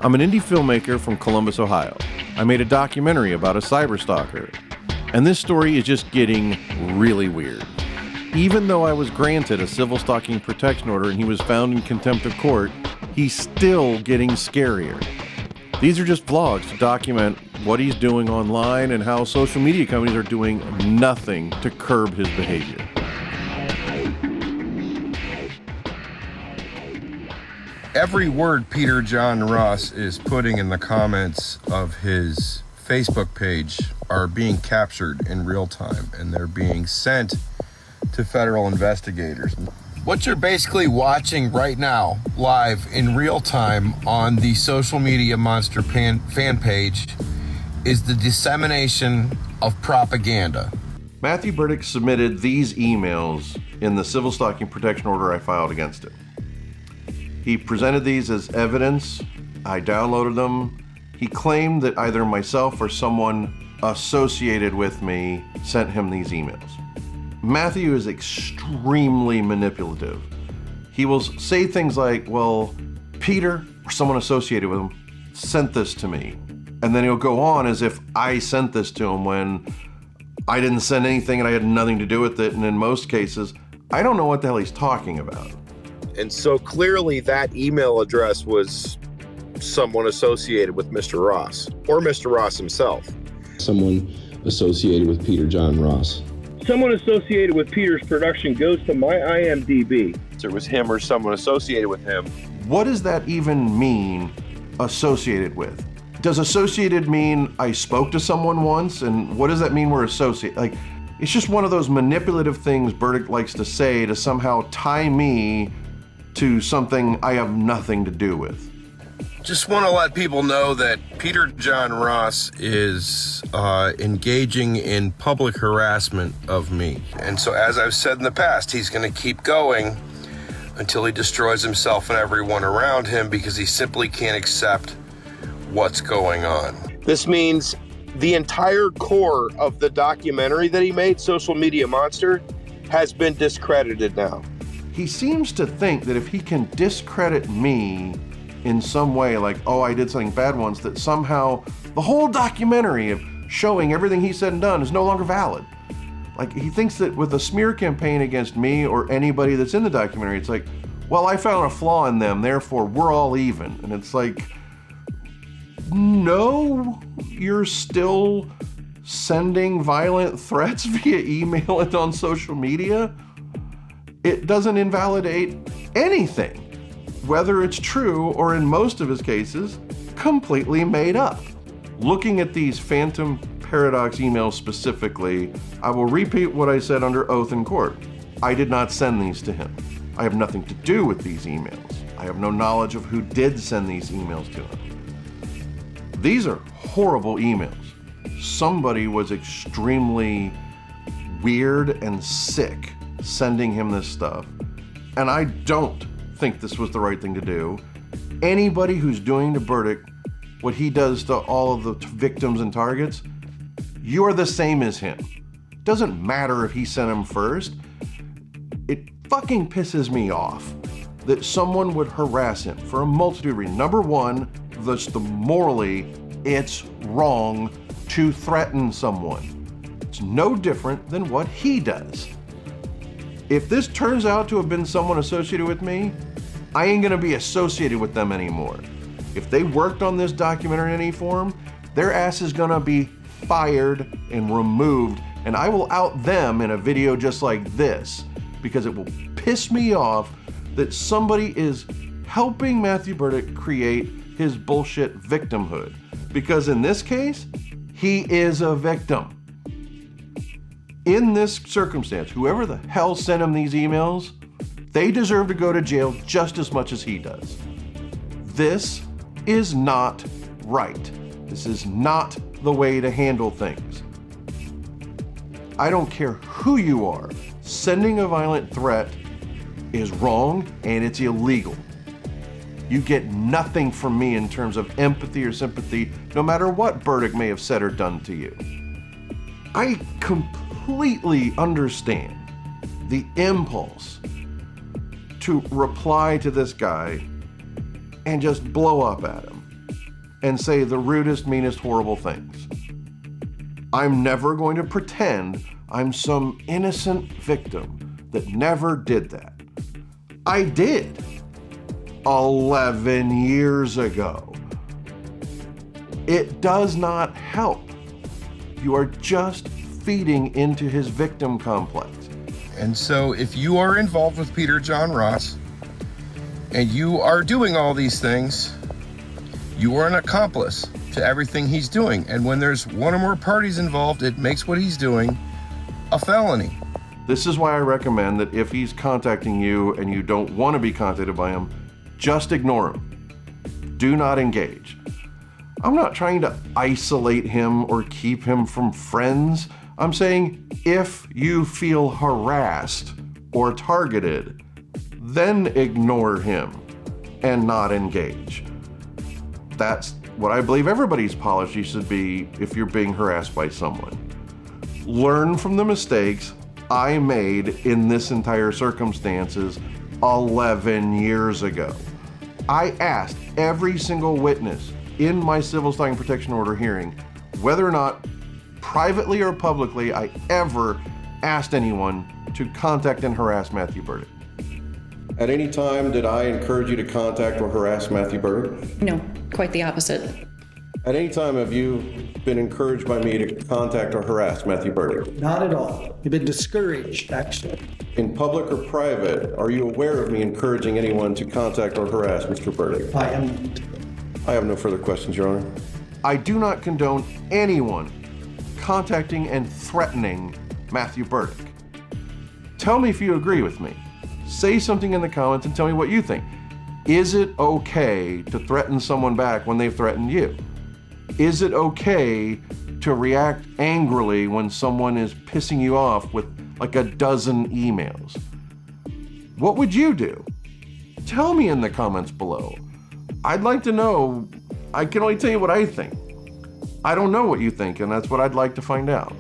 I'm an indie filmmaker from Columbus, Ohio. I made a documentary about a cyberstalker, and this story is just getting really weird. Even though I was granted a Civil Stalking Protection Order and he was found in contempt of court, he's still getting scarier. These are just vlogs to document what he's doing online and how social media companies are doing nothing to curb his behavior. Every word Peter John Ross is putting in the comments of his Facebook page are being captured in real time, and they're being sent to federal investigators. What you're basically watching right now, live in real time on the Social Media Monster fan page, is the dissemination of propaganda. Matthew Berdyck submitted these emails in the Civil Stalking Protection Order I filed against him. He presented these as evidence. I downloaded them. He claimed that either myself or someone associated with me sent him these emails. Matthew is extremely manipulative. He will say things like, well, Peter or someone associated with him sent this to me. And then he'll go on as if I sent this to him when I didn't send anything and I had nothing to do with it. And in most cases, I don't know what the hell he's talking about. And so clearly that email address was someone associated with Mr. Ross, or Mr. Ross himself. Someone associated with Peter John Ross. Someone associated with Peter's production goes to my IMDb. So it was him or someone associated with him. What does that even mean, associated with? Does associated mean I spoke to someone once? And what does that mean we're associated? Like, it's just one of those manipulative things Berdyck likes to say to somehow tie me to something I have nothing to do with. Just want to let people know that Peter John Ross is engaging in public harassment of me. And so, as I've said in the past, he's going to keep going until he destroys himself and everyone around him because he simply can't accept what's going on. This means the entire core of the documentary that he made, Social Media Monster, has been discredited now. He seems to think that if he can discredit me in some way, like, oh, I did something bad once, that somehow the whole documentary of showing everything he said and done is no longer valid. Like, he thinks that with a smear campaign against me or anybody that's in the documentary, it's like, well, I found a flaw in them, therefore we're all even. And it's like, no, you're still sending violent threats via email and on social media. It doesn't invalidate anything, whether it's true or, in most of his cases, completely made up. Looking at these Phantom Paradox emails specifically, I will repeat what I said under oath in court. I did not send these to him. I have nothing to do with these emails. I have no knowledge of who did send these emails to him. These are horrible emails. Somebody was extremely weird and sick sending him this stuff, and I don't think this was the right thing to do. Anybody who's doing to Berdyck what he does to all of the victims and targets, you are the same as him. Doesn't matter if he sent him first. It fucking pisses me off that someone would harass him for a multitude of reasons. Number one, the morally, it's wrong to threaten someone. It's no different than what he does. If this turns out to have been someone associated with me, I ain't gonna be associated with them anymore. If they worked on this documentary in any form, their ass is gonna be fired and removed, and I will out them in a video just like this because it will piss me off that somebody is helping Matthew Berdyck create his bullshit victimhood. Because in this case, he is a victim. In this circumstance, whoever the hell sent him these emails, they deserve to go to jail just as much as he does. This is not right. This is not the way to handle things. I don't care who you are. Sending a violent threat is wrong and it's illegal. You get nothing from me in terms of empathy or sympathy, no matter what Berdyck may have said or done to you. I completely understand the impulse to reply to this guy and just blow up at him. and say the rudest, meanest, horrible things. I'm never going to pretend I'm some innocent victim that never did that. I did 11 years ago. It does not help. You are just feeding into his victim complex. And so if you are involved with Peter John Ross and you are doing all these things, you are an accomplice to everything he's doing. And when there's one or more parties involved, it makes what he's doing a felony. This is why I recommend that if he's contacting you and you don't want to be contacted by him, just ignore him. Do not engage. I'm not trying to isolate him or keep him from friends. I'm saying if you feel harassed or targeted, then ignore him and not engage. That's what I believe everybody's policy should be if you're being harassed by someone. Learn from the mistakes I made in this entire circumstances 11 years ago. I asked every single witness in my Civil Stalking Protection Order hearing whether or not, privately or publicly, I ever asked anyone to contact and harass Matthew Berdyck. At any time, did I encourage you to contact or harass Matthew Berdyck? No, quite the opposite. At any time, have you been encouraged by me to contact or harass Matthew Berdyck? Not at all. You've been discouraged, actually. In public or private, are you aware of me encouraging anyone to contact or harass Mr. Berdyck? I am not. I have no further questions, Your Honor. I do not condone anyone contacting and threatening Matthew Berdyck. Tell me if you agree with me. Say something in the comments and tell me what you think. Is it okay to threaten someone back when they've threatened you? Is it okay to react angrily when someone is pissing you off with like a dozen emails? What would you do? Tell me in the comments below. I'd like to know. I can only tell you what I think. I don't know what you think, and that's what I'd like to find out.